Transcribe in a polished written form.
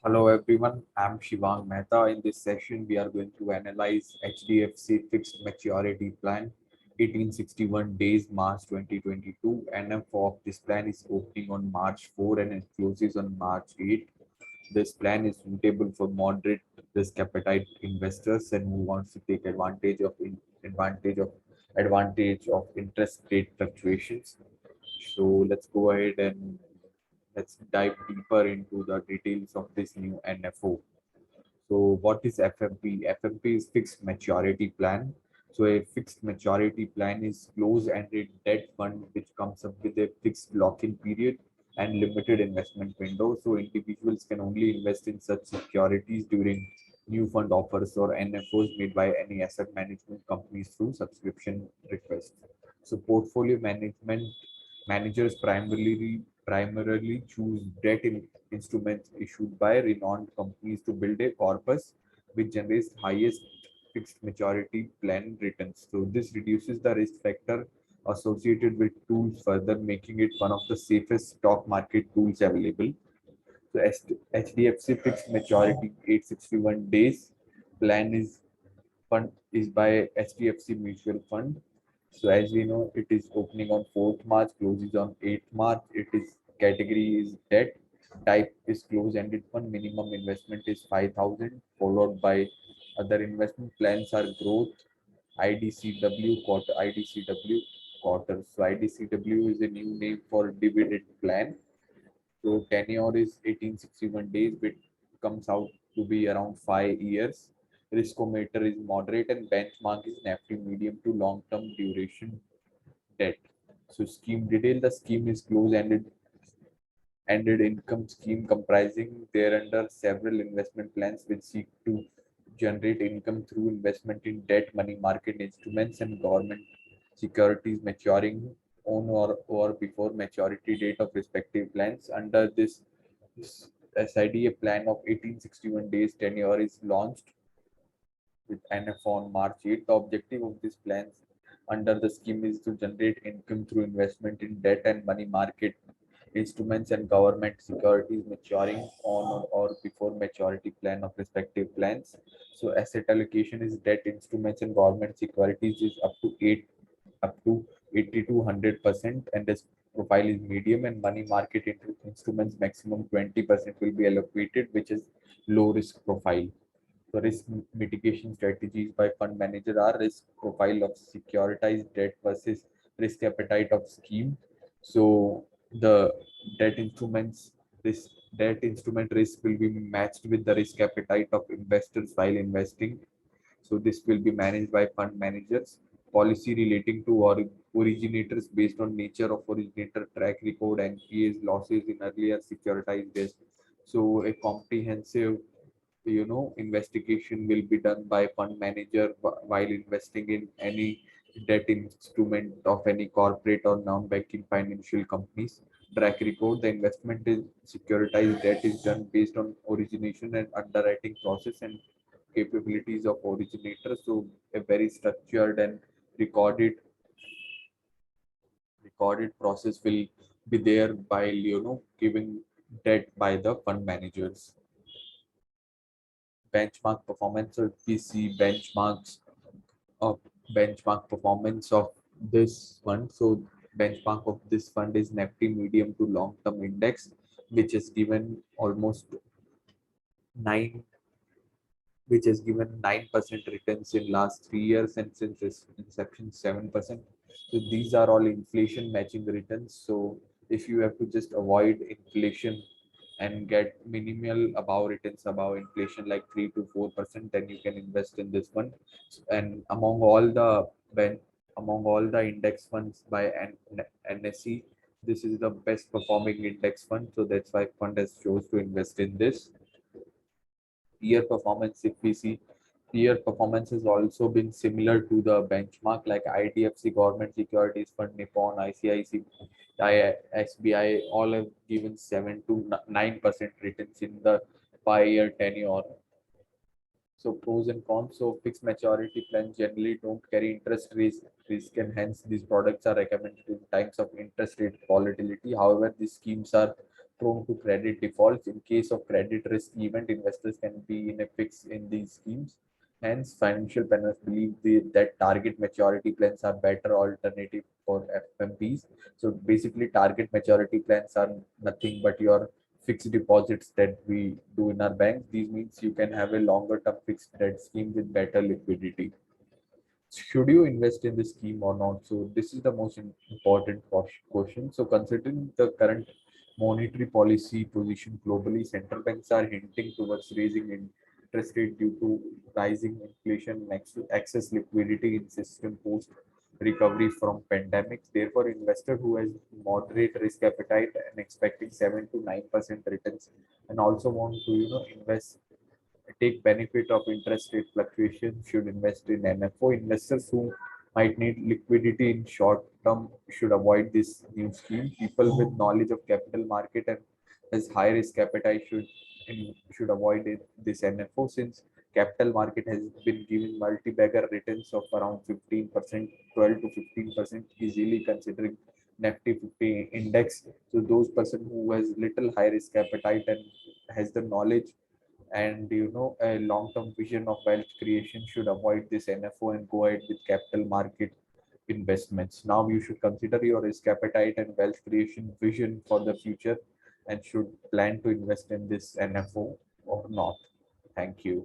Hello everyone, I'm Shivang Mehta. In this session, we are going to analyze HDFC Fixed Maturity Plan 1861 days March 2022. NFO of this plan is opening on March 4 and it closes on March 8. This plan is suitable for moderate risk appetite investors and who wants to take advantage of interest rate fluctuations. So let's go ahead and let's dive deeper into the details of this new NFO. So what is FMP? FMP is fixed maturity plan. So a fixed maturity plan is closed-ended debt fund which comes up with a fixed lock-in period and limited investment window. So individuals can only invest in such securities during new fund offers or NFOs made by any asset management companies through subscription requests. So portfolio management managers primarily choose instruments issued by renowned companies to build a corpus which generates highest fixed maturity plan returns. So this reduces the risk factor associated with tools, further making it one of the safest stock market tools available. So HDFC fixed maturity 861 days plan is fund is by HDFC Mutual Fund. So as we know, it is opening on 4th March, closes on 8th March. It is category is debt, type is close-ended fund, minimum investment is 5,000, followed by other investment plans are growth, IDCW quarter. So IDCW is a new name for dividend plan. So tenure is 1861 days, which comes out to be around 5 years. Riskometer is moderate and benchmark is Nifty medium to long-term duration debt. So scheme detail, the scheme is close-ended income scheme comprising thereunder several investment plans which seek to generate income through investment in debt, money market instruments and government securities maturing on or before maturity date of respective plans. Under this SID, a plan of 1861 days tenure is launched with NFO on March 8th. The objective of this plan under the scheme is to generate income through investment in debt and money market instruments and government securities maturing on or before maturity plan of respective plans. So asset allocation is debt instruments and government securities is up to 80 to 100%, and this profile is medium, and money market instruments maximum 20% will be allocated, which is low risk profile. So risk mitigation strategies by fund manager are risk profile of securitized debt versus risk appetite of scheme. So the debt instruments this debt instrument risk will be matched with the risk appetite of investors while investing. So this will be managed by fund managers. Policy relating to originators based on nature of originator track record and NPAs losses in earlier securitized debt. So a comprehensive investigation will be done by fund manager while investing in any debt instrument of any corporate or non-banking financial companies. Track record, the investment in securitized debt is done based on origination and underwriting process and capabilities of originator. So a very structured and recorded recorded process will be there by giving debt by the fund managers. Benchmark performance, or if we see of benchmark performance of this fund. So benchmark of this fund is Nifty medium to long term index, which is given almost nine which has given 9% returns in last 3 years, and since its inception 7%. So these are all inflation matching returns. So if you have to just avoid inflation and get minimal above returns above inflation like 3 to 4%, then you can invest in this one. And ben- among all the index funds by NSE, this is the best performing index fund. So that's why fund has chose to invest in this. Peer performance, if we see, peer performance has also been similar to the benchmark like IDFC Government Securities Fund, Nippon, ICICI, SBI, all have given 7 to 9% returns in the 5 year tenure. So pros and cons. So fixed maturity plans generally don't carry risk, and hence these products are recommended in times of interest rate volatility. However, these schemes are prone to credit defaults. In case of credit risk event, investors can be in a fix in these schemes. Hence, financial planners believe that target maturity plans are better alternative for FMPs. So basically, target maturity plans are nothing but your fixed deposits that we do in our banks. These means you can have a longer term fixed debt scheme with better liquidity. Should you invest in this scheme or not? So this is the most important question. So considering the current monetary policy position globally, central banks are hinting towards raising interest rate due to rising inflation and excess liquidity in system post recovery from pandemics. Therefore, investor who has moderate risk appetite and expecting 7 to 9% returns and also want to invest take benefit of interest rate fluctuation should invest in NFO. Investors who might need liquidity in short term should avoid this new scheme. People with knowledge of capital market and has high risk appetite should avoid this NFO, since capital market has been giving multi-bagger returns of around 15%, 12 to 15% easily considering Nifty 50 index. So those person who has little high risk appetite and has the knowledge and a long-term vision of wealth creation should avoid this NFO and go ahead with capital market investments. Now you should consider your risk appetite and wealth creation vision for the future and should plan to invest in this NFO or not. Thank you.